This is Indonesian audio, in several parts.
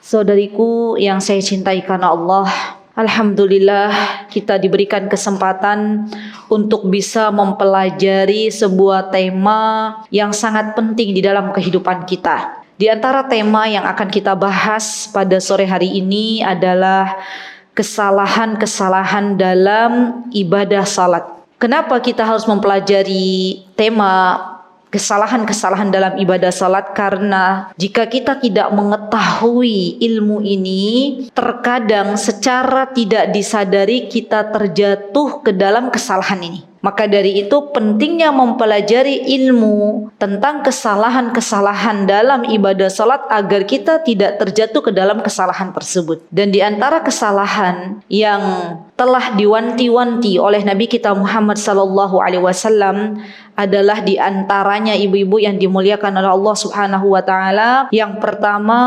Saudariku yang saya cintai karena Allah, alhamdulillah kita diberikan kesempatan untuk bisa mempelajari sebuah tema yang sangat penting di dalam kehidupan kita. Di antara tema yang akan kita bahas pada sore hari ini adalah kesalahan-kesalahan dalam ibadah salat. Kenapa kita harus mempelajari tema kesalahan-kesalahan dalam ibadah salat? Karena jika kita tidak mengetahui ilmu ini, terkadang secara tidak disadari kita terjatuh ke dalam kesalahan ini. Maka dari itu pentingnya mempelajari ilmu tentang kesalahan-kesalahan dalam ibadah salat agar kita tidak terjatuh ke dalam kesalahan tersebut. Dan di antara kesalahan yang telah diwanti-wanti oleh Nabi kita Muhammad SAW adalah di antaranya ibu-ibu yang dimuliakan oleh Allah Subhanahu wa taala. Yang pertama,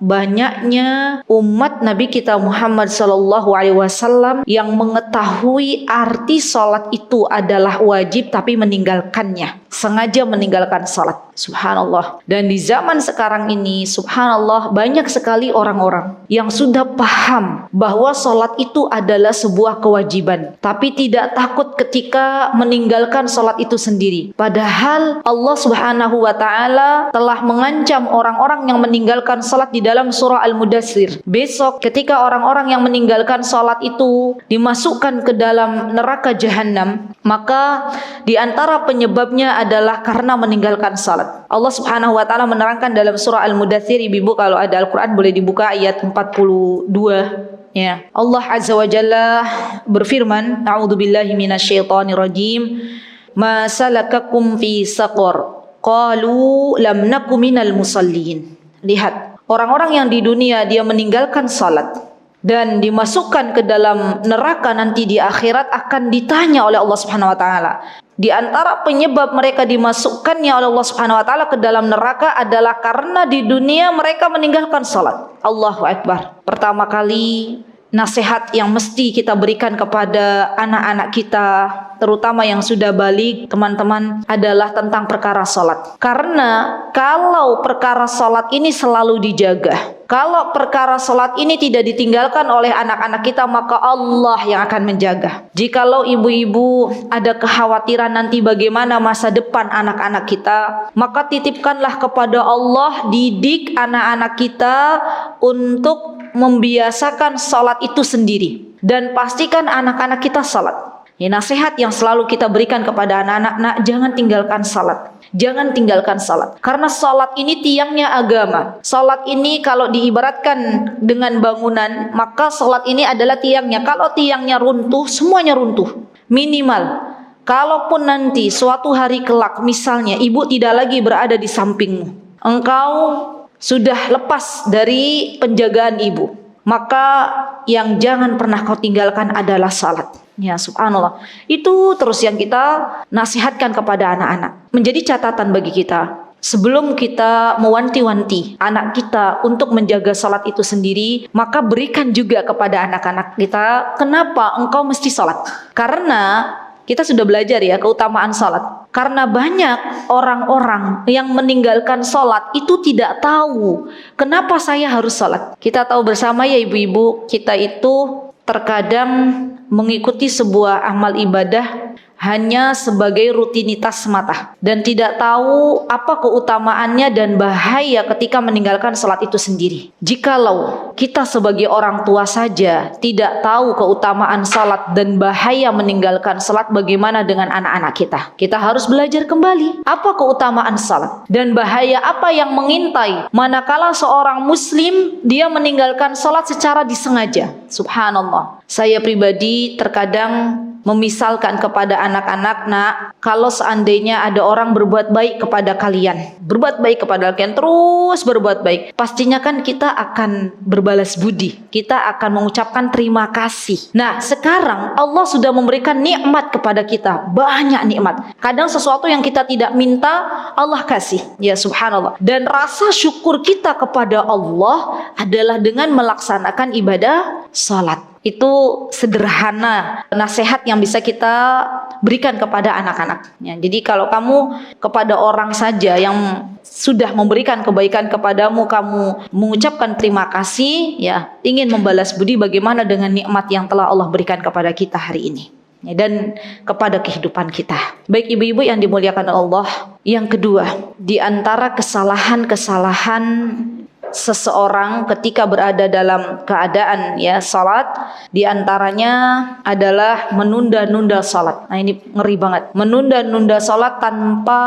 banyaknya umat Nabi kita Muhammad SAW yang mengetahui arti salat itu adalah wajib tapi meninggalkannya, sengaja meninggalkan salat. Subhanallah. Dan di zaman sekarang ini, subhanallah, banyak sekali orang-orang yang sudah paham bahwa salat itu adalah sebuah kewajiban, tapi tidak takut ketika meninggalkan salat itu sendiri. Padahal Allah Subhanahu wa taala telah mengancam orang-orang yang meninggalkan salat di dalam surah Al-Mudaththir. Besok ketika orang-orang yang meninggalkan salat itu dimasukkan ke dalam neraka jahanam, maka di antara penyebabnya adalah karena meninggalkan salat. Allah Subhanahu wa taala menerangkan dalam surah Al-Mudaththir, ibu kalau ada Al-Qur'an boleh dibuka ayat 42 ya. Allah Azza wa Jalla berfirman, a'udzubillahi minasyaitonirrajim, ma salakakum fi saqar qalu lam naku minal musallin. Lihat, orang-orang yang di dunia dia meninggalkan salat dan dimasukkan ke dalam neraka nanti di akhirat akan ditanya oleh Allah Subhanahu wa taala. Di antara penyebab mereka dimasukkannya oleh Allah Subhanahu wa taala ke dalam neraka adalah karena di dunia mereka meninggalkan salat. Allahu Akbar. Pertama kali nasihat yang mesti kita berikan kepada anak-anak kita, terutama yang sudah balik, teman-teman, adalah tentang perkara salat. Karena kalau perkara salat ini selalu dijaga, kalau perkara salat ini tidak ditinggalkan oleh anak-anak kita, maka Allah yang akan menjaga. Jikalau ibu-ibu ada kekhawatiran nanti bagaimana masa depan anak-anak kita, maka titipkanlah kepada Allah, didik anak-anak kita untuk membiasakan salat itu sendiri. Dan pastikan anak-anak kita salat. Ya, nasihat yang selalu kita berikan kepada anak-anak, nak, jangan tinggalkan salat. Jangan tinggalkan salat. Karena salat ini tiangnya agama. Salat ini kalau diibaratkan dengan bangunan, maka salat ini adalah tiangnya. Kalau tiangnya runtuh, semuanya runtuh. Minimal, kalaupun nanti suatu hari kelak, misalnya ibu tidak lagi berada di sampingmu, engkau sudah lepas dari penjagaan ibu, maka yang jangan pernah kau tinggalkan adalah salat. Ya, subhanallah. Itu terus yang kita nasihatkan kepada anak-anak. Menjadi catatan bagi kita. Sebelum kita mewanti-wanti anak kita untuk menjaga salat itu sendiri, maka berikan juga kepada anak-anak kita, kenapa engkau mesti salat? Karena kita sudah belajar ya keutamaan salat. Karena banyak orang-orang yang meninggalkan salat itu tidak tahu kenapa saya harus salat. Kita tahu bersama ya ibu-ibu, kita itu terkadang mengikuti sebuah amal ibadah hanya sebagai rutinitas semata dan tidak tahu apa keutamaannya dan bahaya ketika meninggalkan salat itu sendiri. Jikalau kita sebagai orang tua saja tidak tahu keutamaan salat dan bahaya meninggalkan salat, bagaimana dengan anak-anak kita? Kita harus belajar kembali apa keutamaan salat dan bahaya apa yang mengintai manakala seorang muslim dia meninggalkan salat secara disengaja. Subhanallah. Saya pribadi terkadang memisalkan kepada anak-anak, nak, kalau seandainya ada orang berbuat baik kepada kalian, terus berbuat baik, pastinya kan kita akan berbalas budi, kita akan mengucapkan terima kasih. Nah, sekarang Allah sudah memberikan nikmat kepada kita, banyak nikmat. Kadang sesuatu yang kita tidak minta, Allah kasih. Ya, subhanallah. Dan rasa syukur kita kepada Allah adalah dengan melaksanakan ibadah salat. Itu sederhana nasihat yang bisa kita berikan kepada anak-anak. Ya, jadi kalau kamu kepada orang saja yang sudah memberikan kebaikan kepadamu, kamu mengucapkan terima kasih, ya, ingin membalas budi bagaimana dengan nikmat yang telah Allah berikan kepada kita hari ini, ya, dan kepada kehidupan kita. Baik ibu-ibu yang dimuliakan Allah, yang kedua, di antara kesalahan-kesalahan seseorang ketika berada dalam keadaan ya salat, di antaranya adalah menunda-nunda salat. Nah, ini ngeri banget. Menunda-nunda salat tanpa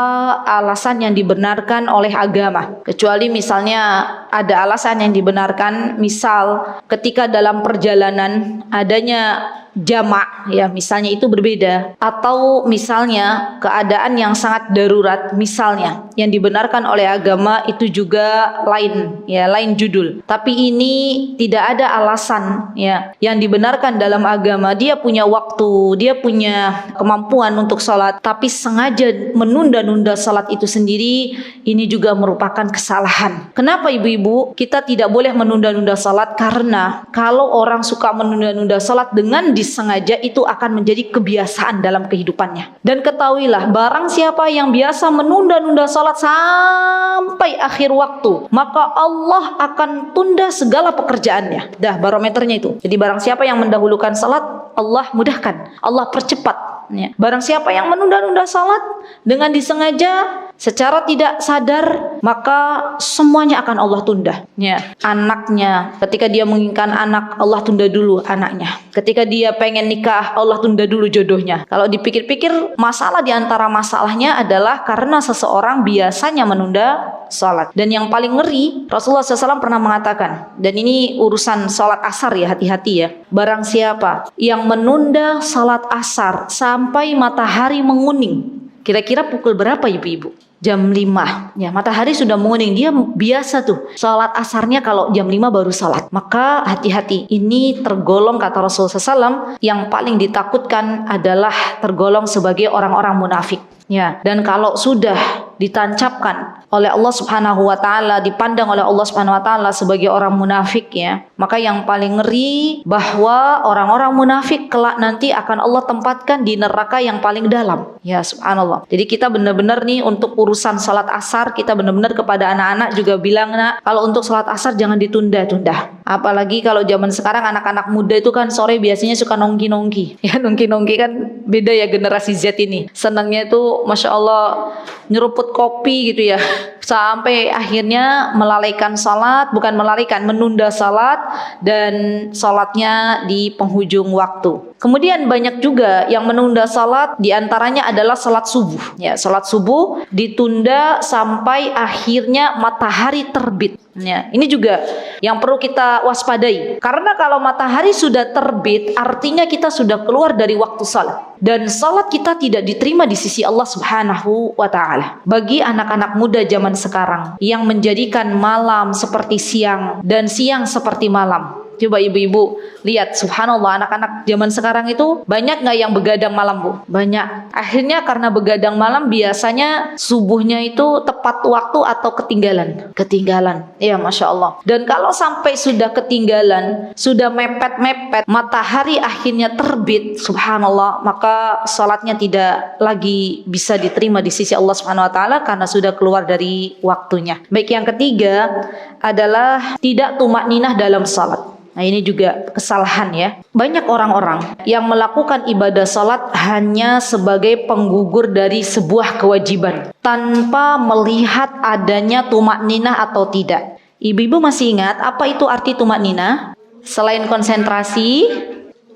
alasan yang dibenarkan oleh agama. Kecuali misalnya ada alasan yang dibenarkan, misal ketika dalam perjalanan adanya jamak, ya, misalnya itu berbeda, atau misalnya keadaan yang sangat darurat, misalnya yang dibenarkan oleh agama itu juga lain, ya, lain judul. Tapi ini tidak ada alasan, ya, yang dibenarkan dalam agama. Dia punya waktu, dia punya kemampuan untuk sholat, tapi sengaja menunda-nunda sholat itu sendiri, ini juga merupakan kesalahan. Kenapa ibu-ibu kita tidak boleh menunda-nunda sholat? Karena kalau orang suka menunda-nunda sholat dengan disengaja, itu akan menjadi kebiasaan dalam kehidupannya. Dan ketahuilah, barang siapa yang biasa menunda-nunda salat sampai akhir waktu, maka Allah akan tunda segala pekerjaannya. Dah barometernya itu. Jadi barang siapa yang mendahulukan salat, Allah mudahkan, Allah percepat. Ya. Barang siapa yang menunda-nunda salat dengan disengaja, secara tidak sadar, maka semuanya akan Allah tunda. Ya. Anaknya, ketika dia menginginkan anak, Allah tunda dulu anaknya. Ketika dia pengen nikah, Allah tunda dulu jodohnya. Kalau dipikir-pikir, masalah di antara masalahnya adalah karena seseorang biasanya menunda salat. Dan yang paling ngeri, Rasulullah SAW pernah mengatakan, dan ini urusan salat asar ya, hati-hati ya. Barang siapa yang menunda salat asar sampai matahari menguning, kira-kira pukul berapa ibu-ibu? Jam 5, ya, matahari sudah menguning. Dia biasa tuh salat asarnya kalau jam 5 baru salat. Maka hati-hati, ini tergolong, kata Rasulullah SAW, yang paling ditakutkan adalah tergolong sebagai orang-orang munafik. Ya, dan kalau sudah ditancapkan oleh Allah Subhanahu wa taala, dipandang oleh Allah Subhanahu wa taala sebagai orang munafik, ya, maka yang paling ngeri bahwa orang-orang munafik kelak nanti akan Allah tempatkan di neraka yang paling dalam. Ya, subhanallah. Jadi kita benar-benar nih untuk urusan salat asar, kita benar-benar kepada anak-anak juga bilang, nak, kalau untuk salat asar jangan ditunda-tunda. Apalagi kalau zaman sekarang anak-anak muda itu kan sore biasanya suka nongki-nongki. Ya, nongki-nongki kan beda ya generasi Z ini. Senangnya itu Masya Allah nyeruput kopi gitu ya, sampai akhirnya melalaikan salat, bukan melalaikan, menunda salat, dan salatnya di penghujung waktu. Kemudian banyak juga yang menunda salat, diantaranya adalah salat subuh. Ya, salat subuh ditunda sampai akhirnya matahari terbit. Ya, ini juga yang perlu kita waspadai. Karena kalau matahari sudah terbit, artinya kita sudah keluar dari waktu salat. Dan salat kita tidak diterima di sisi Allah Subhanahu wa ta'ala. Bagi anak-anak muda zaman sekarang yang menjadikan malam seperti siang dan siang seperti malam, coba ibu-ibu lihat, subhanallah, anak-anak zaman sekarang itu banyak nggak yang begadang malam, Bu? Banyak. Akhirnya karena begadang malam biasanya subuhnya itu tepat waktu atau ketinggalan. Ya, Masya Allah. Dan kalau sampai sudah ketinggalan, sudah mepet-mepet, matahari akhirnya terbit, subhanallah, maka salatnya tidak lagi bisa diterima di sisi Allah Subhanahu wa taala karena sudah keluar dari waktunya. Baik, yang ketiga adalah tidak tumakninah dalam salat. Nah, ini juga kesalahan ya. Banyak orang-orang yang melakukan ibadah salat hanya sebagai penggugur dari sebuah kewajiban tanpa melihat adanya tumakninah atau tidak. Ibu-ibu masih ingat apa itu arti tumakninah? Selain konsentrasi,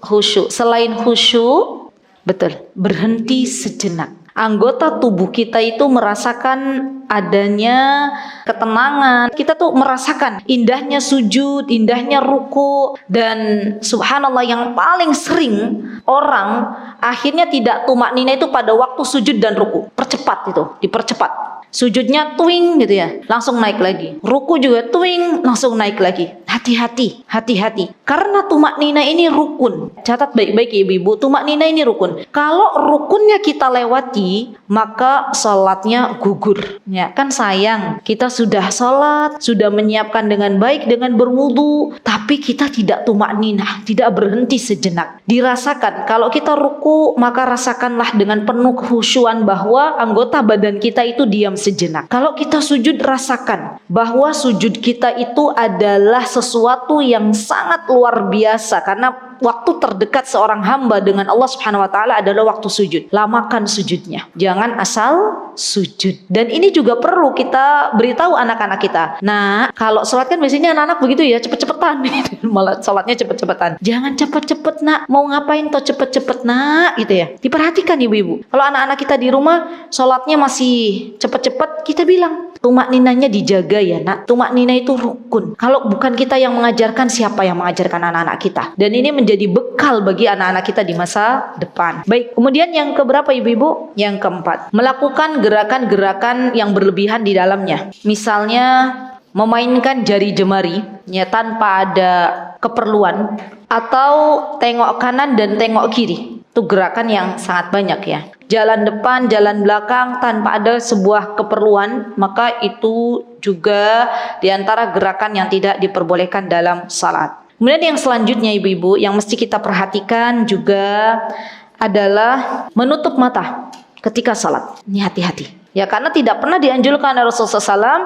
khusyuk. Selain khusyuk, betul, berhenti sejenak. Anggota tubuh kita itu merasakan adanya ketenangan. Kita tuh merasakan indahnya sujud, indahnya ruku. Dan subhanallah, yang paling sering orang akhirnya tidak tumaknina itu pada waktu sujud dan ruku. Percepat itu, dipercepat. Sujudnya twing gitu ya, langsung naik lagi. Ruku juga twing, langsung naik lagi. hati-hati, hati-hati. Karena tumaknina ini rukun. Catat baik-baik ya ibu-ibu, tumaknina ini rukun. Kalau rukunnya kita lewati, maka salatnya gugur. Ya, kan sayang, kita sudah salat, sudah menyiapkan dengan baik dengan berwudu, tapi kita tidak tumaknina, tidak berhenti sejenak. Dirasakan, kalau kita ruku, maka rasakanlah dengan penuh khusyuan bahwa anggota badan kita itu diam sejenak. Kalau kita sujud, rasakan bahwa sujud kita itu adalah sesuatu yang sangat luar biasa, karena waktu terdekat seorang hamba dengan Allah Subhanahu wa taala adalah waktu sujud. Lamakan sujudnya. Jangan asal sujud. Dan ini juga perlu kita beritahu anak-anak kita. Nah, kalau sholat kan biasanya anak-anak begitu ya, cepet-cepetan. Malah sholatnya cepet-cepetan. Jangan cepet-cepet nak. Mau ngapain toh cepet-cepet nak, gitu ya. Diperhatikan ibu-ibu. Kalau anak-anak kita di rumah sholatnya masih cepet-cepet, kita bilang tumakninanya dijaga ya nak. Tumaknina itu rukun. Kalau bukan kita yang mengajarkan, siapa yang mengajarkan anak-anak kita? Dan ini menjadi bekal bagi anak-anak kita di masa depan. Baik, kemudian yang keberapa ibu-ibu? Yang keempat, melakukan gerakan-gerakan yang berlebihan di dalamnya. Misalnya memainkan jari jemari ya tanpa ada keperluan, atau tengok kanan dan tengok kiri. Itu gerakan yang sangat banyak ya. Jalan depan, jalan belakang tanpa ada sebuah keperluan, maka itu juga diantara gerakan yang tidak diperbolehkan dalam salat. Kemudian yang selanjutnya ibu-ibu yang mesti kita perhatikan juga adalah menutup mata ketika salat. Ini hati-hati. Ya, karena tidak pernah dianjurkan oleh Rasulullah SAW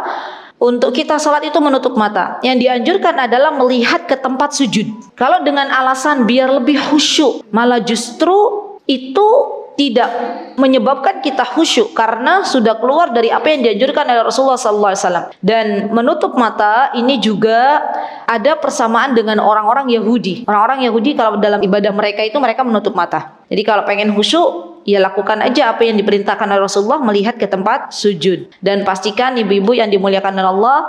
untuk kita salat itu menutup mata. Yang dianjurkan adalah melihat ke tempat sujud. Kalau dengan alasan biar lebih khusyuk, malah justru itu tidak menyebabkan kita khusyuk karena sudah keluar dari apa yang dianjurkan oleh Rasulullah SAW. Dan menutup mata ini juga ada persamaan dengan orang-orang Yahudi. Orang-orang Yahudi kalau dalam ibadah mereka itu mereka menutup mata. Jadi kalau pengen khusyuk, ya lakukan aja apa yang diperintahkan oleh Rasulullah, melihat ke tempat sujud. Dan pastikan ibu-ibu yang dimuliakan oleh Allah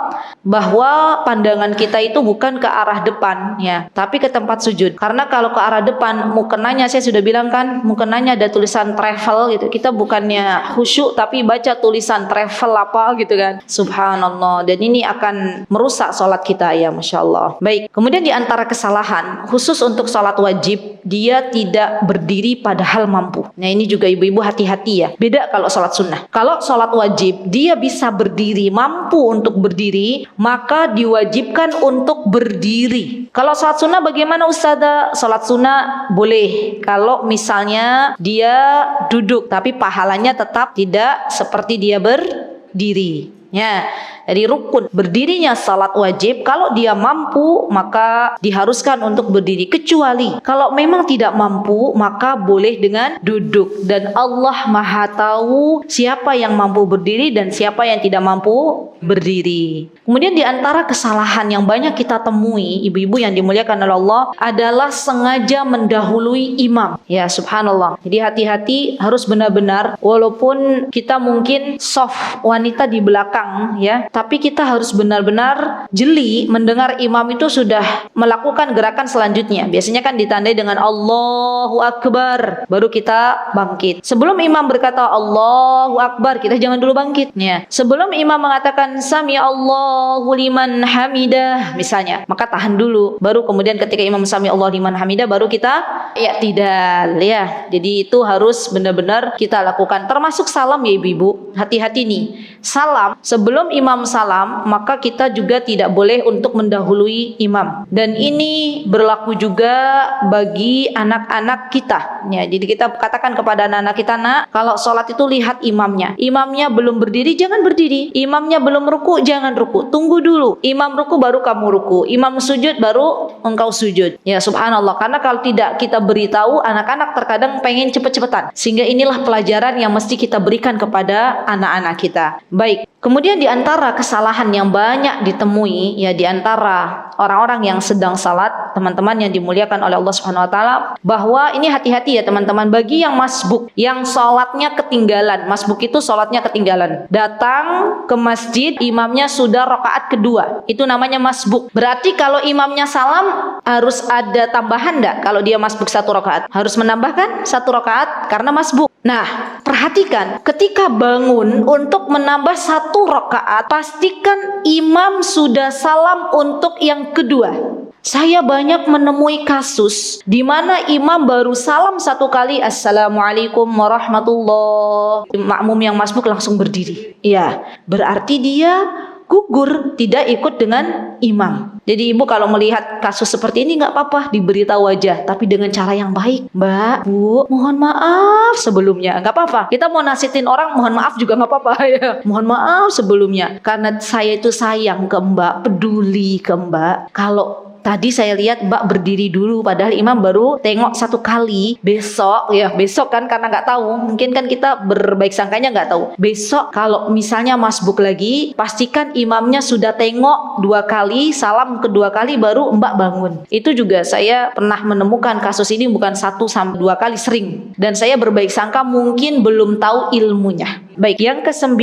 bahwa pandangan kita itu bukan ke arah depan ya, tapi ke tempat sujud. Karena kalau ke arah depan, mukenanya saya sudah bilang kan, mukenanya ada tulisan travel gitu. Kita bukannya khusyuk tapi baca tulisan travel apa gitu kan. Subhanallah. Dan ini akan merusak salat kita ya, Masya Allah. Baik, kemudian di antara kesalahan khusus untuk salat wajib, dia tidak berdiri padahal mampu. Nah ini juga ibu-ibu hati-hati ya. Beda kalau sholat sunnah. Kalau sholat wajib dia bisa berdiri, mampu untuk berdiri, maka diwajibkan untuk berdiri. Kalau sholat sunnah bagaimana Ustazah? Sholat sunnah boleh kalau misalnya dia duduk, tapi pahalanya tetap tidak seperti dia berdiri. Ya, jadi rukun berdirinya salat wajib, kalau dia mampu maka diharuskan untuk berdiri, kecuali kalau memang tidak mampu maka boleh dengan duduk. Dan Allah Maha tahu siapa yang mampu berdiri dan siapa yang tidak mampu berdiri. Kemudian di antara kesalahan yang banyak kita temui ibu-ibu yang dimuliakan oleh Allah adalah sengaja mendahului imam. Ya subhanallah. Jadi hati-hati, harus benar-benar, walaupun kita mungkin soft wanita di belakang ya, tapi kita harus benar-benar jeli mendengar imam itu sudah melakukan gerakan selanjutnya. Biasanya kan ditandai dengan Allahu Akbar, baru kita bangkit. Sebelum imam berkata Allahu Akbar, kita jangan dulu bangkit ya. Sebelum imam mengatakan Sami Allahu liman hamidah misalnya, maka tahan dulu, baru kemudian ketika imam Sami Allahu liman hamidah baru kita i'tidal ya. Jadi itu harus benar-benar kita lakukan. Termasuk salam ya ibu-ibu, hati-hati nih. Salam, sebelum imam salam maka kita juga tidak boleh untuk mendahului imam. Dan ini berlaku juga bagi anak-anak kita ya. Jadi kita katakan kepada anak-anak kita, nak, kalau sholat itu lihat imamnya. Imamnya belum berdiri, jangan berdiri. Imamnya belum ruku, jangan ruku. Tunggu dulu. Imam ruku baru kamu ruku. Imam sujud baru engkau sujud. Ya subhanallah. Karena kalau tidak kita beritahu, anak-anak terkadang pengen cepet-cepetan. Sehingga inilah pelajaran yang mesti kita berikan kepada anak-anak kita. Baik. Kemudian di antara kesalahan yang banyak ditemui ya di antara orang-orang yang sedang salat, teman-teman yang dimuliakan oleh Allah Subhanahu wa taala, bahwa ini hati-hati ya teman-teman, bagi yang masbuk, yang salatnya ketinggalan. Masbuk itu salatnya ketinggalan. Datang ke masjid, imamnya sudah rakaat kedua. Itu namanya masbuk. Berarti kalau imamnya salam harus ada tambahan enggak? Kalau dia masbuk 1 rakaat, harus menambahkan 1 rakaat karena masbuk. Nah, perhatikan ketika bangun untuk menambah 1 rakaat, pastikan imam sudah salam untuk yang kedua. Saya banyak menemui kasus di mana imam baru salam 1 kali, Assalamualaikum warahmatullahi, makmum yang masbuk langsung berdiri. Ya, berarti dia gugur, tidak ikut dengan imam. Jadi ibu kalau melihat kasus seperti ini nggak apa-apa, diberitahu aja, tapi dengan cara yang baik. Mbak, Bu, mohon maaf sebelumnya. Nggak apa-apa. Kita mau nasihatin orang, mohon maaf juga nggak apa-apa ya. Mohon maaf sebelumnya. Karena saya itu sayang ke Mbak, peduli ke Mbak. Kalau tadi saya lihat Mbak berdiri dulu, padahal imam baru tengok 1 kali. Besok kan karena nggak tahu, mungkin kan kita berbaik sangkanya nggak tahu. Besok kalau misalnya masbuk lagi, pastikan imamnya sudah tengok 2 kali, salam kedua kali baru Mbak bangun. Itu juga saya pernah menemukan kasus ini bukan 1 sampai 2 kali, sering. Dan saya berbaik sangka mungkin belum tahu ilmunya. Baik, yang ke-9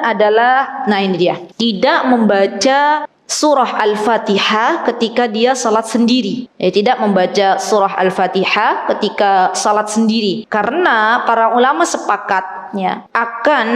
adalah, nah ini dia, tidak membaca surah Al-Fatihah ketika dia salat sendiri. Tidak membaca surah Al-Fatihah ketika salat sendiri. Karena para ulama sepakatnya akan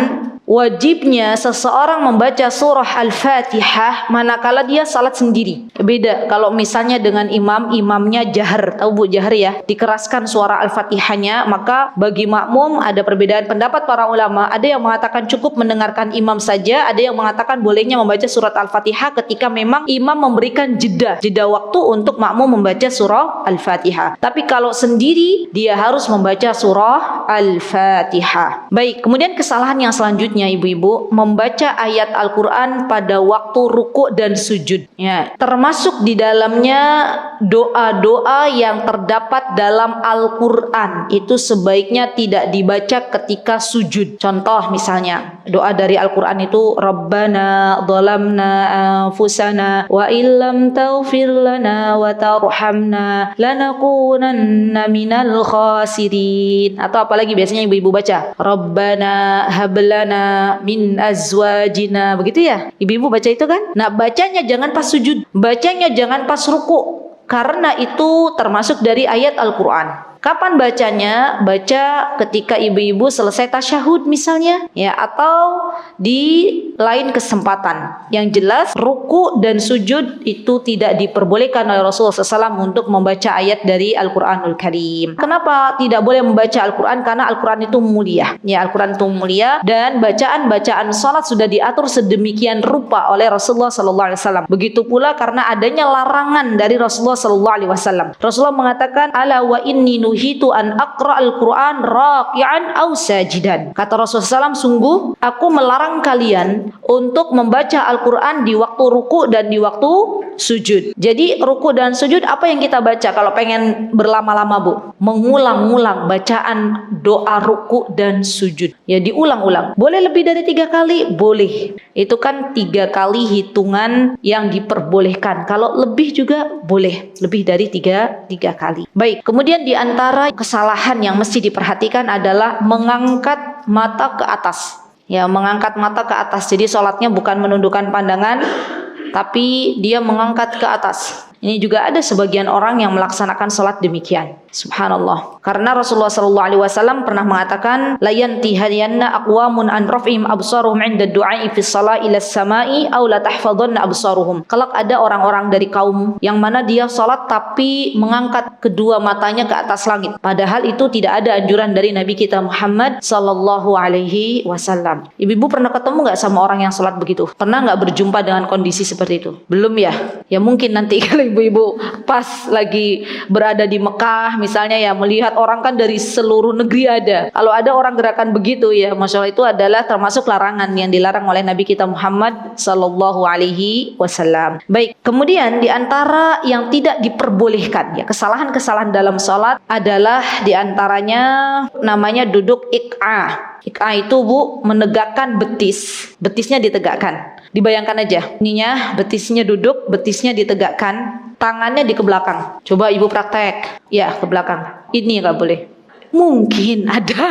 wajibnya seseorang membaca surah Al-Fatihah manakala dia salat sendiri. Beda kalau misalnya dengan imamnya jahar. Tahu Bu jahar ya? Dikeraskan suara Al-Fatihahnya, maka bagi makmum ada perbedaan pendapat para ulama. Ada yang mengatakan cukup mendengarkan imam saja, ada yang mengatakan bolehnya membaca surat Al-Fatihah ketika memang imam memberikan jeda waktu untuk makmum membaca surah Al-Fatihah. Tapi kalau sendiri dia harus membaca surah Al-Fatihah. Baik, kemudian kesalahan yang selanjutnya ibu-ibu, membaca ayat Al-Quran pada waktu ruku' dan sujud. Ya, termasuk di dalamnya doa-doa yang terdapat dalam Al-Quran itu sebaiknya tidak dibaca ketika sujud. Contoh misalnya doa dari Al-Quran itu Rabbana dhalamna anfusana wa illam taghfir lana wa tarhamna lanakunanna minal khasirin. Atau apalagi biasanya ibu-ibu baca Rabbana hablana min azwajina, begitu ya ibu-ibu baca itu kan. Nah, bacanya jangan pas sujud, bacanya jangan pas ruku, karena itu termasuk dari ayat Al-Quran. Kapan bacanya? Baca ketika ibu-ibu selesai tasyahud misalnya, ya, atau di lain kesempatan. Yang jelas ruku dan sujud itu tidak diperbolehkan oleh Rasulullah SAW untuk membaca ayat dari Al-Quranul Karim. Kenapa tidak boleh membaca Al-Quran? Karena Al-Quran itu mulia. Ya, Al-Quran itu mulia dan bacaan-bacaan salat sudah diatur sedemikian rupa oleh Rasulullah SAW. Begitu pula karena adanya larangan dari Rasulullah SAW. Rasulullah mengatakan, ala wa inni nuhitu an aqra al-Quran raqi'an aw sajidan. Kata Rasulullah SAW, sungguh aku melarang kalian untuk membaca Al-Quran di waktu ruku dan di waktu sujud. Jadi ruku dan sujud apa yang kita baca kalau pengen berlama-lama Bu? Mengulang-ulang bacaan doa ruku dan sujud. Ya, diulang-ulang. Boleh lebih dari 3 kali? Boleh. Itu kan 3 kali hitungan yang diperbolehkan. Kalau lebih juga boleh. Lebih dari 3 kali. Baik, kemudian di antara kesalahan yang mesti diperhatikan adalah mengangkat mata ke atas. Ya, mengangkat mata ke atas. Jadi sholatnya bukan menundukkan pandangan, tapi dia mengangkat ke atas. Ini juga ada sebagian orang yang melaksanakan sholat demikian. Subhanallah. Karena Rasulullah SAW pernah mengatakan, la yantihayanna aqwamun an raf'ihim absaruhum 'inda du'a'i fi shalah ila as-sama'i aw la tahfadhanna absaruhum. Kelak ada orang-orang dari kaum yang mana dia salat tapi mengangkat kedua matanya ke atas langit. Padahal itu tidak ada anjuran dari Nabi kita Muhammad sallallahu alaihi wasallam. Ibu-ibu pernah ketemu enggak sama orang yang salat begitu? Pernah enggak berjumpa dengan kondisi seperti itu? Belum ya? Ya mungkin nanti kalau ibu-ibu pas lagi berada di Mekah misalnya, ya melihat orang kan dari seluruh negeri ada. Kalau ada orang gerakan begitu, ya masya Allah, itu adalah termasuk larangan yang dilarang oleh Nabi kita Muhammad sallallahu alaihi wasallam. Baik, kemudian di antara yang tidak diperbolehkan, ya kesalahan-kesalahan dalam sholat adalah di antaranya namanya duduk iq'ah. Iq'ah itu Bu, menegakkan betisnya ditegakkan. Dibayangkan aja, ininya betisnya duduk, betisnya ditegakkan, tangannya di ke belakang. Coba ibu praktek, ya ke belakang. Ini nggak boleh. Mungkin ada.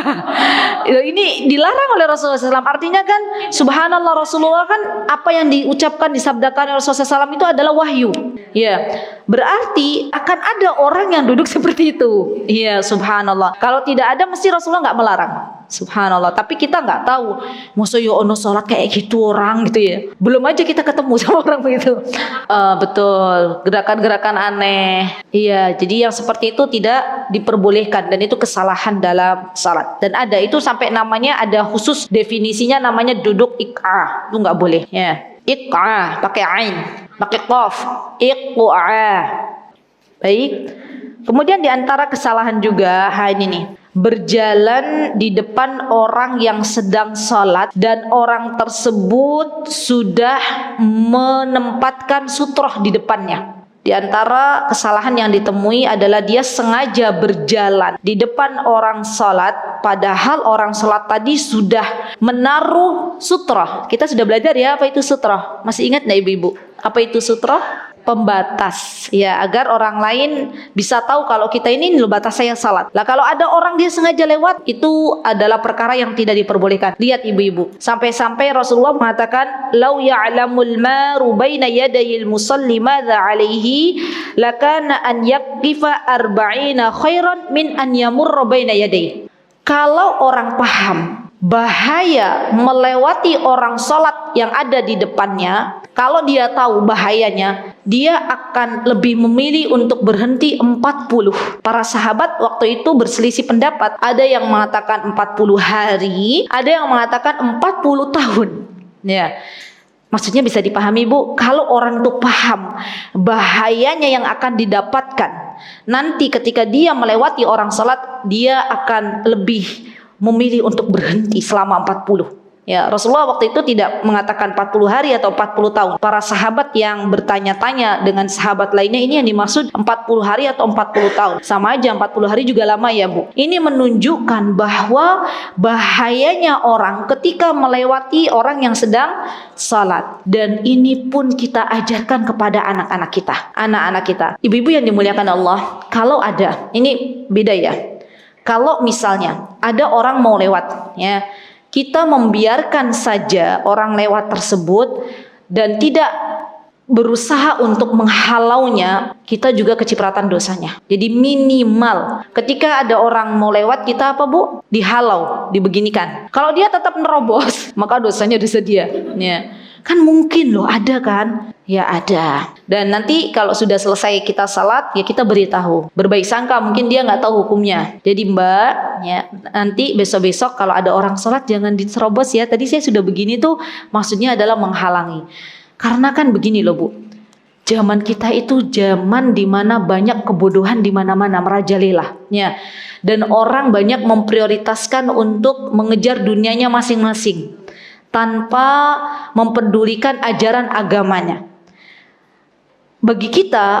Ini dilarang oleh Rasulullah SAW. Artinya kan, subhanallah, Rasulullah kan apa yang diucapkan, disabdakan oleh Rasulullah SAW itu adalah wahyu. Ya, Berarti akan ada orang yang duduk seperti itu. Iya, subhanallah. Kalau tidak ada mesti Rasulullah nggak melarang. Subhanallah. Tapi kita nggak tahu. Masa ya ono sholat kayak gitu orang gitu ya. Belum aja kita ketemu sama orang begitu. Betul. Gerakan-gerakan aneh. Iya. Jadi yang seperti itu tidak diperbolehkan dan itu kesalahan dalam salat. Dan ada itu sampai namanya ada khusus definisinya namanya duduk iq'ah. Itu nggak boleh. Ya. Iq'ah pakai ain, pakai qaf. Iq'ah. Baik. Kemudian di antara kesalahan juga ini nih. Berjalan di depan orang yang sedang sholat dan orang tersebut sudah menempatkan sutroh di depannya. Di antara kesalahan yang ditemui adalah dia sengaja berjalan di depan orang sholat padahal orang sholat tadi sudah menaruh sutroh. Kita sudah belajar ya apa itu sutroh. Masih ingat gak ibu-ibu? Apa itu sutroh? Pembatas ya, agar orang lain bisa tahu kalau kita ini loh batas saya salat. Lah kalau ada orang dia sengaja lewat, itu adalah perkara yang tidak diperbolehkan. Lihat ibu-ibu, sampai-sampai Rasulullah mengatakan lau ya'lamul maru baina yadayil musalli madza alaihi lakana an yaqifa arba'ina khairan min an yamurra baina yadayhi. Kalau orang paham bahaya melewati orang sholat yang ada di depannya, kalau dia tahu bahayanya, dia akan lebih memilih untuk berhenti 40. Para sahabat waktu itu berselisih pendapat. Ada yang mengatakan 40 hari, ada yang mengatakan 40 tahun. Ya. Maksudnya bisa dipahami Bu, kalau orang itu paham bahayanya yang akan didapatkan, nanti ketika dia melewati orang sholat, dia akan lebih memilih untuk berhenti selama 40. Ya, Rasulullah waktu itu tidak mengatakan 40 hari atau 40 tahun. Para sahabat yang bertanya-tanya dengan sahabat lainnya, ini yang dimaksud 40 hari atau 40 tahun. Sama aja 40 hari juga lama ya Bu. Ini menunjukkan bahwa bahayanya orang ketika melewati orang yang sedang salat. Dan ini pun kita ajarkan kepada anak-anak kita. Anak-anak kita. Ibu-ibu yang dimuliakan Allah, kalau ada, ini beda ya. Kalau misalnya ada orang mau lewat ya, kita membiarkan saja orang lewat tersebut dan tidak berusaha untuk menghalaunya, kita juga kecipratan dosanya. Jadi minimal ketika ada orang mau lewat, kita apa Bu? Dihalau, dibeginikan. Kalau dia tetap nerobos, maka dosanya dosa dia. Ya. Kan mungkin loh, ada kan? Ya ada. Dan nanti kalau sudah selesai kita salat, ya kita beritahu. Berbaik sangka, mungkin dia nggak tahu hukumnya. Jadi Mbak, ya nanti besok-besok kalau ada orang salat jangan diterobos ya. Tadi saya sudah begini tuh, maksudnya adalah menghalangi. Karena kan begini loh Bu. Zaman kita itu zaman dimana banyak kebodohan di mana-mana merajalela. Ya. Dan orang banyak memprioritaskan untuk mengejar dunianya masing-masing, tanpa mempedulikan ajaran agamanya. Bagi kita,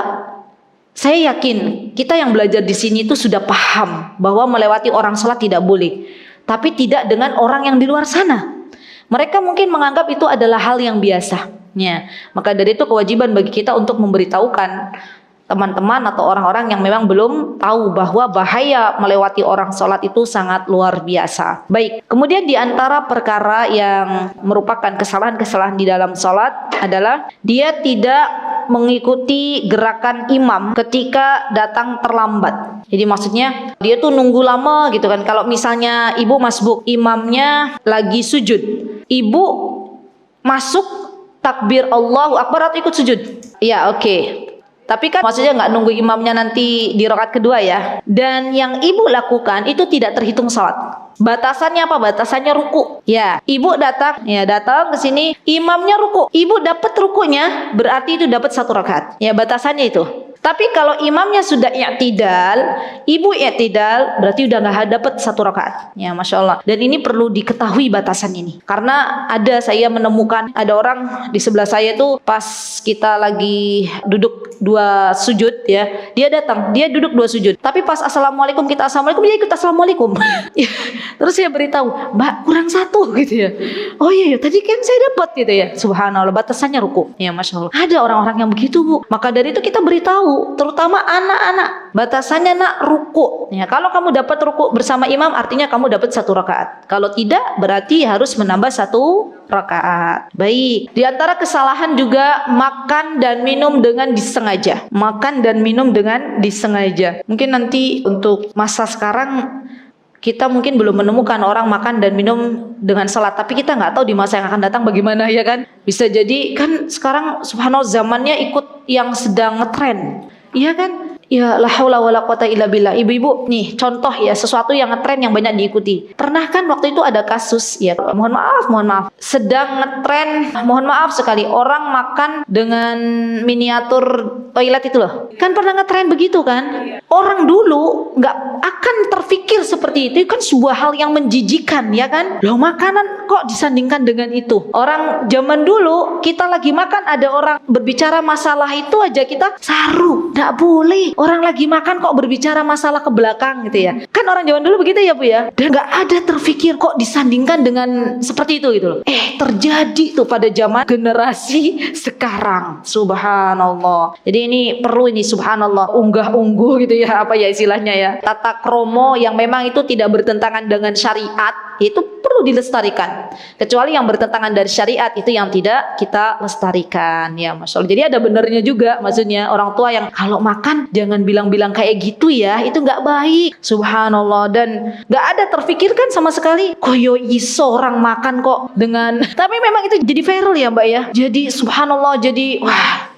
saya yakin kita yang belajar di sini itu sudah paham bahwa melewati orang sholat tidak boleh. Tapi tidak dengan orang yang di luar sana. Mereka mungkin menganggap itu adalah hal yang biasa. Ya. Maka dari itu kewajiban bagi kita untuk memberitahukan teman-teman atau orang-orang yang memang belum tahu bahwa bahaya melewati orang sholat itu sangat luar biasa. Baik, kemudian di antara perkara yang merupakan kesalahan-kesalahan di dalam sholat adalah dia tidak mengikuti gerakan imam ketika datang terlambat. Jadi maksudnya dia tuh nunggu lama gitu kan. Kalau misalnya ibu masbuk, imamnya lagi sujud, ibu masuk takbir Allahu Akbar atau ikut sujud? Ya oke. Tapi kan maksudnya nggak nunggu imamnya nanti di rakaat kedua ya. Dan yang ibu lakukan itu tidak terhitung salat. Batasannya apa? Batasannya ruku. Ya, ibu datang ke sini, imamnya ruku. Ibu dapat rukunya, berarti itu dapat 1 rakaat. Ya, batasannya itu. Tapi kalau imamnya sudah i'tidal, ibu i'tidal, berarti udah nggak dapat 1 rakaat. Ya, masya Allah. Dan ini perlu diketahui batasan ini. Karena saya menemukan ada orang di sebelah saya tuh pas kita lagi duduk 2 sujud ya, dia datang, dia duduk 2 sujud. Tapi pas assalamualaikum kita assalamualaikum, dia ikut assalamualaikum. Terus saya beritahu, Mbak kurang 1 gitu ya. Oh iya, tadi kan saya dapat gitu ya. Subhanallah, batasannya ruku. Ya masya Allah. Ada orang-orang yang begitu Bu. Maka dari itu kita beritahu tahu, terutama anak-anak, batasannya nak ruku. Ya, kalau kamu dapat ruku bersama imam, artinya kamu dapat 1 rakaat. Kalau tidak, berarti harus menambah 1 rakaat. Baik. Di antara kesalahan juga makan dan minum dengan disengaja. Makan dan minum dengan disengaja. Mungkin nanti untuk masa sekarang kita mungkin belum menemukan orang makan dan minum dengan salat, tapi kita nggak tahu di masa yang akan datang bagaimana, ya kan? Bisa jadi kan sekarang subhanallah zamannya ikut yang sedang ngetren, iya kan? Ya la haula wala quwata illa billah. Ibu-ibu nih contoh ya, sesuatu yang ngetren yang banyak diikuti. Pernah kan waktu itu ada kasus ya, mohon maaf sedang ngetren, mohon maaf sekali, orang makan dengan miniatur toilet itu loh. Kan pernah ngetren begitu kan? Orang dulu nggak akan terfikir seperti itu, kan sebuah hal yang menjijikan, ya kan? Loh, makanan kok disandingkan dengan itu? Orang zaman dulu kita lagi makan, ada orang berbicara masalah itu aja kita saru, nggak boleh. Orang lagi makan kok berbicara masalah ke belakang gitu ya. Kan orang zaman dulu begitu ya Bu ya. Dan gak ada terfikir kok disandingkan dengan seperti itu gitu loh. Terjadi tuh pada zaman generasi sekarang. Subhanallah. Jadi ini perlu ini subhanallah, unggah-ungguh gitu ya, apa ya istilahnya ya. Tata kromo yang memang itu tidak bertentangan dengan syariat, itu perlu dilestarikan. Kecuali yang bertentangan dari syariat itu yang tidak kita lestarikan ya, Masya Allah. Jadi ada benernya juga, maksudnya orang tua yang kalau makan jangan bilang-bilang kayak gitu ya, itu nggak baik. Subhanallah. Dan nggak ada terfikirkan sama sekali koyo iso orang makan kok dengan tapi memang itu jadi viral ya Mbak ya. Jadi subhanallah, jadi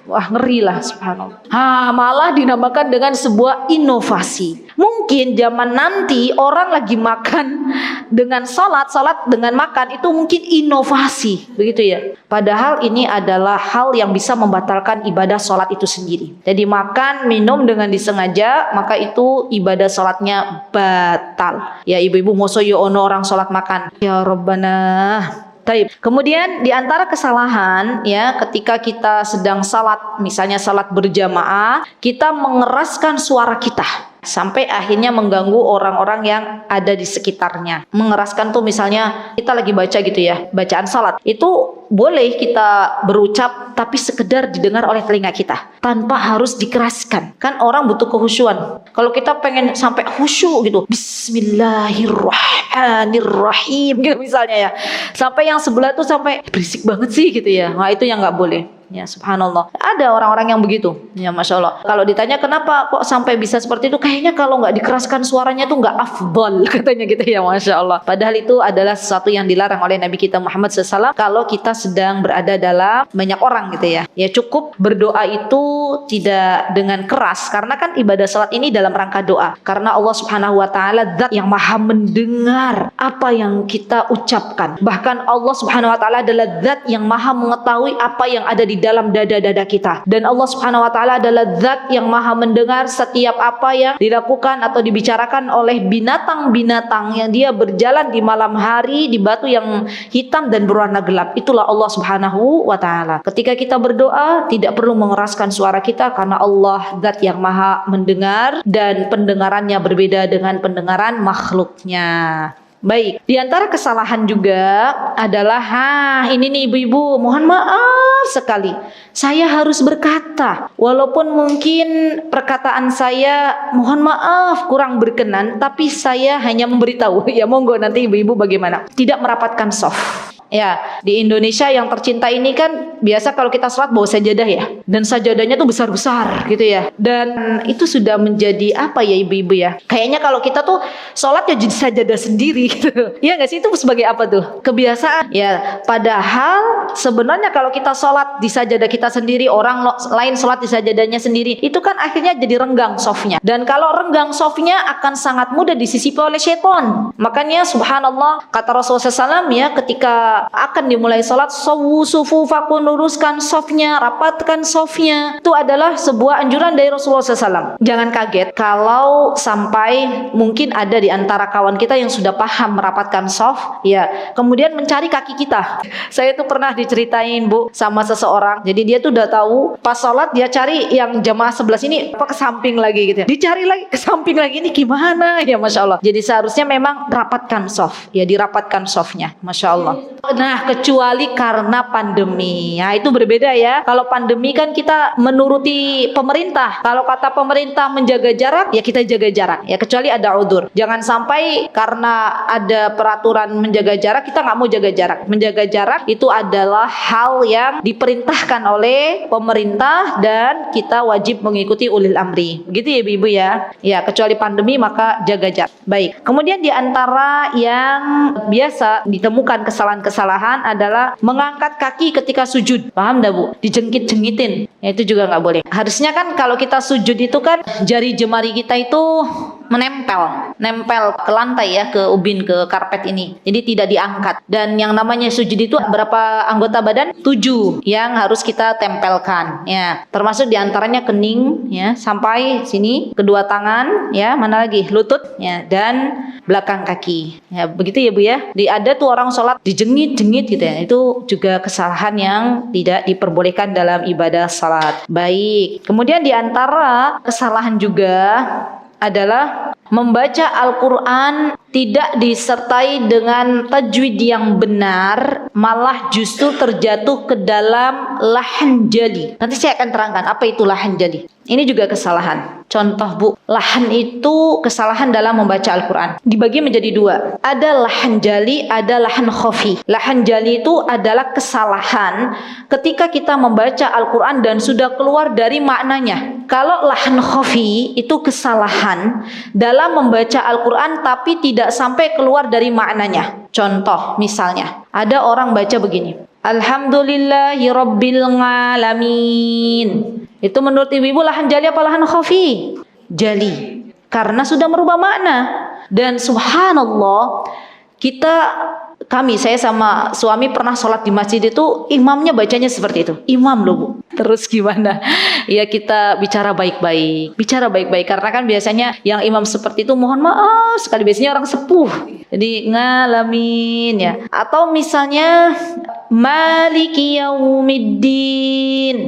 wah ngeri lah subhanallah. Malah dinamakan dengan sebuah inovasi. Mungkin zaman nanti orang lagi makan dengan salat dengan makan itu mungkin inovasi, begitu ya. Padahal ini adalah hal yang bisa membatalkan ibadah salat itu sendiri. Jadi makan, minum dengan disengaja, maka itu ibadah salatnya batal. Ya ibu-ibu moso yo ono orang salat makan. Ya Rabbana. Taib. Kemudian di antara kesalahan ya, ketika kita sedang salat, misalnya salat berjamaah, kita mengeraskan suara kita sampai akhirnya mengganggu orang-orang yang ada di sekitarnya. Mengeraskan tuh misalnya kita lagi baca gitu ya, bacaan salat. Itu boleh kita berucap tapi sekedar didengar oleh telinga kita tanpa harus dikeraskan. Kan orang butuh kehusyuan. Kalau kita pengen sampai khusyuk gitu, Bismillahirrahmanirrahim gitu misalnya ya. Sampai yang sebelah tuh sampai berisik banget sih gitu ya. Nah, itu yang nggak boleh. Ya subhanallah. Ada orang-orang yang begitu. Ya Masya Allah. Kalau ditanya kenapa kok sampai bisa seperti itu, kayaknya kalau nggak dikeraskan suaranya tuh nggak afdal katanya gitu ya, Masya Allah. Padahal itu adalah sesuatu yang dilarang oleh Nabi kita Muhammad SAW kalau kita sedang berada dalam banyak orang gitu ya. Ya cukup berdoa itu tidak dengan keras, karena kan ibadah salat ini dalam rangka doa. Karena Allah Subhanahu Wa Taala zat yang maha mendengar apa yang kita ucapkan. Bahkan Allah Subhanahu Wa Taala adalah zat yang maha mengetahui apa yang ada di dalam dada-dada kita. Dan Allah Subhanahu Wa Taala adalah zat yang maha mendengar setiap apa yang dilakukan atau dibicarakan oleh binatang-binatang yang dia berjalan di malam hari di batu yang hitam dan berwarna gelap. Itulah Allah Subhanahu Wa Taala. Ketika kita berdoa tidak perlu mengeraskan suara kita, karena Allah zat yang maha mendengar dan pendengarannya berbeda dengan pendengaran makhluknya. Baik, di antara kesalahan juga adalah ini nih ibu-ibu, mohon maaf sekali, saya harus berkata walaupun mungkin perkataan saya mohon maaf kurang berkenan, tapi saya hanya memberitahu. Ya monggo nanti ibu-ibu bagaimana, tidak merapatkan soft. Ya, di Indonesia yang tercinta ini kan biasa kalau kita sholat bawa sajadah ya, dan sajadahnya tuh besar-besar gitu ya. Dan itu sudah menjadi apa ya ibu-ibu ya? Kayaknya kalau kita tuh sholat ya jadi sajadah sendiri gitu. Ya nggak sih, itu sebagai apa tuh? Kebiasaan. Ya, padahal sebenarnya kalau kita sholat di sajadah kita sendiri, orang lain sholat di sajadahnya sendiri, itu kan akhirnya jadi renggang softnya. Dan kalau renggang softnya akan sangat mudah disisipi oleh syaitan. Makanya subhanallah kata Rasulullah SAW ya, ketika akan dimulai sholat, sawu sufufakum, luruskan softnya, rapatkan softnya. Itu adalah sebuah anjuran dari Rasulullah SAW. Jangan kaget kalau sampai mungkin ada di antara kawan kita yang sudah paham merapatkan soft, ya kemudian mencari kaki kita. Saya tuh pernah diceritain Bu sama seseorang. Jadi dia tuh udah tahu pas sholat dia cari yang jamaah sebelah sini ke samping lagi gitu ya. Dicari lagi ke samping lagi, ini gimana ya, Masya Allah. Jadi seharusnya memang rapatkan soft, ya dirapatkan softnya, Masya Allah. Nah kecuali karena pandemi, ya itu berbeda ya. Kalau pandemi kan kan kita menuruti pemerintah. Kalau kata pemerintah menjaga jarak, ya kita jaga jarak. Ya kecuali ada udzur. Jangan sampai karena ada peraturan menjaga jarak kita nggak mau jaga jarak. Menjaga jarak itu adalah hal yang diperintahkan oleh pemerintah dan kita wajib mengikuti ulil amri. Begitu ya Ibu ya. Ya kecuali pandemi maka jaga jarak. Baik. Kemudian di antara yang biasa ditemukan kesalahan-kesalahan adalah mengangkat kaki ketika sujud. Paham dah Bu? Dijengkit-jengkitin. Ya, itu juga nggak boleh. Harusnya kan kalau kita sujud itu kan jari jemari kita itu nempel ke lantai ya, ke ubin, ke karpet ini. Jadi tidak diangkat. Dan yang namanya sujud itu berapa anggota badan? 7 yang harus kita tempelkan. Ya, termasuk diantaranya kening ya sampai sini, kedua tangan ya, mana lagi? Lutut ya, dan belakang kaki. Ya, begitu ya Bu ya. Ada tuh orang sholat dijengit-jengit gitu ya. Itu juga kesalahan yang tidak diperbolehkan dalam ibadah salat. Baik. Kemudian di antara kesalahan juga adalah membaca Al-Quran tidak disertai dengan tajwid yang benar, malah justru terjatuh ke dalam lahan jali. Nanti saya akan terangkan apa itu lahan jali. Ini juga kesalahan. Contoh Bu, lahan itu kesalahan dalam membaca Al-Quran. Dibagi menjadi 2. Ada lahan jali, ada lahan khafi. Lahan jali itu adalah kesalahan ketika kita membaca Al-Quran dan sudah keluar dari maknanya. Kalau lahan khafi itu kesalahan dalam membaca Al-Quran tapi tidak sampai keluar dari maknanya. Contoh misalnya, ada orang baca begini. Alhamdulillahi Rabbil Alamin. Itu menurut ibu-ibu lahan jali apa lahan khafi? Jali. Karena sudah merubah makna. Dan subhanallah, saya sama suami pernah sholat di masjid itu, imamnya bacanya seperti itu. Imam loh Bu. Terus gimana? Ya kita bicara baik-baik. Bicara baik-baik. Karena kan biasanya yang imam seperti itu mohon maaf sekali. Biasanya orang sepuh. Jadi ngalamin ya. Atau misalnya Maliki Yaumiddin.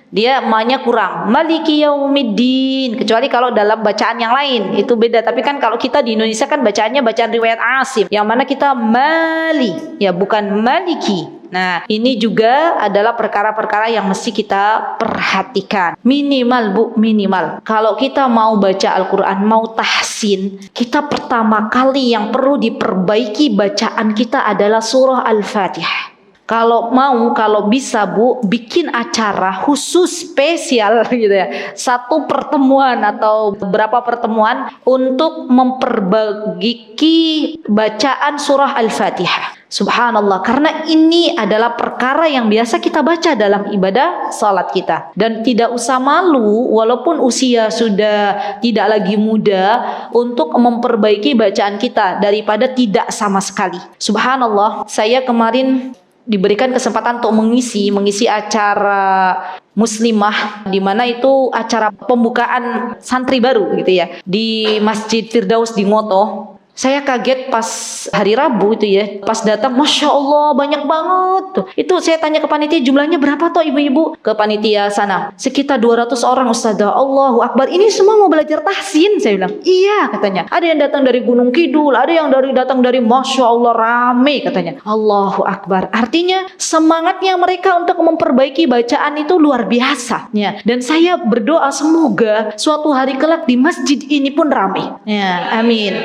Dia ma-nya kurang. Maliki Yaumiddin. Kecuali kalau dalam bacaan yang lain itu beda. Tapi kan kalau kita di Indonesia kan bacaannya bacaan riwayat Asim, yang mana kita Mali, ya bukan Maliki. Nah, ini juga adalah perkara-perkara yang mesti kita perhatikan. Minimal Bu, minimal. Kalau kita mau baca Al-Quran, mau tahsin, kita pertama kali yang perlu diperbaiki bacaan kita adalah surah Al-Fatihah. Kalau bisa Bu, bikin acara khusus spesial gitu ya. Satu pertemuan atau beberapa pertemuan untuk memperbaiki bacaan surah Al-Fatihah. Subhanallah, karena ini adalah perkara yang biasa kita baca dalam ibadah salat kita. Dan tidak usah malu walaupun usia sudah tidak lagi muda untuk memperbaiki bacaan kita daripada tidak sama sekali. Subhanallah, saya kemarin diberikan kesempatan untuk mengisi acara muslimah, di mana itu acara pembukaan santri baru gitu ya di Masjid Firdaus di Ngoto. Saya kaget pas hari Rabu itu ya, pas datang, Masya Allah banyak banget tuh. Itu saya tanya ke panitia, jumlahnya berapa toh ibu-ibu? Ke panitia sana, sekitar 200 orang Ustazah. Allahu Akbar, ini semua mau belajar tahsin. Saya bilang, iya katanya. Ada yang datang dari Gunung Kidul, ada yang datang dari Masya Allah rame katanya. Allahu Akbar, artinya semangatnya mereka untuk memperbaiki bacaan itu luar biasa ya. Dan saya berdoa semoga suatu hari kelak di masjid ini pun rame ya, amin.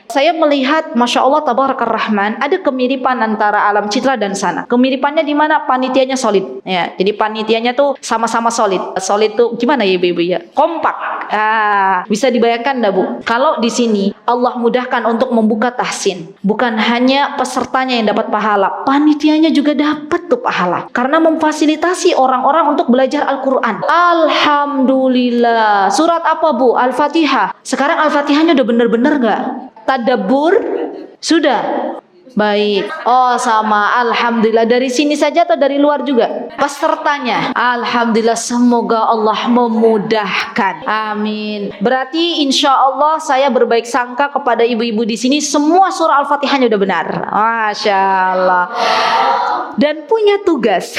Saya melihat Masya Allah Tabarakar Rahman, ada kemiripan antara Alam Citra dan sana. Kemiripannya di mana? Panitianya solid ya. Jadi panitianya tuh sama-sama solid. Solid tuh gimana ya ibu-ibu ya? Kompak. Bisa dibayangkan dah Bu, kalau di sini Allah mudahkan untuk membuka tahsin, bukan hanya pesertanya yang dapat pahala, panitianya juga dapat tuh pahala karena memfasilitasi orang-orang untuk belajar Al-Quran. Alhamdulillah. Surat apa Bu? Al-Fatihah. Sekarang Al-Fatihahnya udah bener-bener gak? Tadabbur sudah baik. Oh sama, alhamdulillah. Dari sini saja atau dari luar juga pesertanya? Alhamdulillah, semoga Allah memudahkan. Amin. Berarti insya Allah saya berbaik sangka kepada ibu-ibu di sini, semua surah Al-Fatihahnya udah benar. Masya Allah. Dan punya tugas.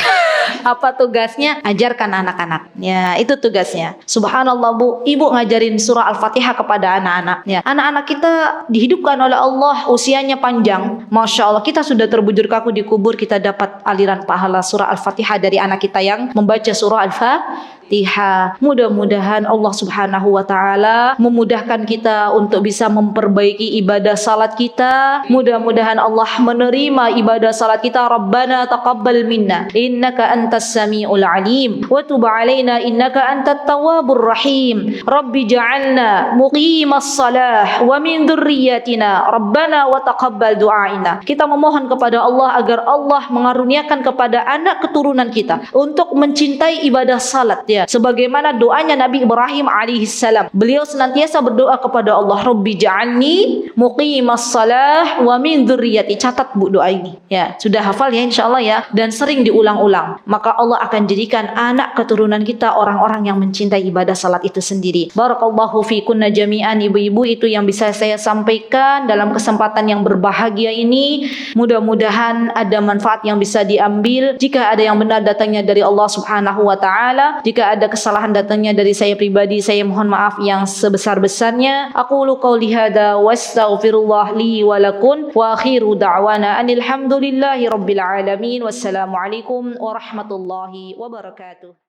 Apa tugasnya? Ajarkan anak-anak. Ya, itu tugasnya. Subhanallah Bu, ibu ngajarin surah Al-Fatihah kepada anak-anak. Ya, anak-anak kita dihidupkan oleh Allah usianya panjang. Masya Allah, kita sudah terbujur kaku di kubur, kita dapat aliran pahala surah Al-Fatihah dari anak kita yang membaca surah Al-Fatihah. Mudah-mudahan Allah Subhanahu wa taala memudahkan kita untuk bisa memperbaiki ibadah salat kita. Mudah-mudahan Allah menerima ibadah salat kita. Rabbana taqabbal minna innaka antas samiul alim wa tub alaina innaka antat tawwabur rahim. Rabbi ja'alna muqimas salah wa min dzurriyyatina rabbana wa taqabbal du'aina. Kita memohon kepada Allah agar Allah mengaruniakan kepada anak keturunan kita untuk mencintai ibadah salat, ya, sebagaimana doanya Nabi Ibrahim alaihissalam. Beliau senantiasa berdoa kepada Allah, Rabbi ja'alni muqimas salah wa min dzurriyyati. Catat Bu doa ini, ya, sudah hafal ya insyaallah ya, dan sering diulang-ulang, maka Allah akan jadikan anak keturunan kita orang-orang yang mencintai ibadah salat itu sendiri. Barakallahu fikunna jami'an. Ibu-ibu, itu yang bisa saya sampaikan dalam kesempatan yang berbahagia ini. Mudah-mudahan ada manfaat yang bisa diambil. Jika ada yang benar datangnya dari Allah Subhanahu wa taala, jika ada kesalahan datangnya dari saya pribadi, saya mohon maaf yang sebesar-besarnya. Aqulu qauli hadza wastaghfirullah li wa lakum wa akhiru da'wana anil hamdulillahi rabbil alamin. Wassalamualaikum warahmatullahi wabarakatuh.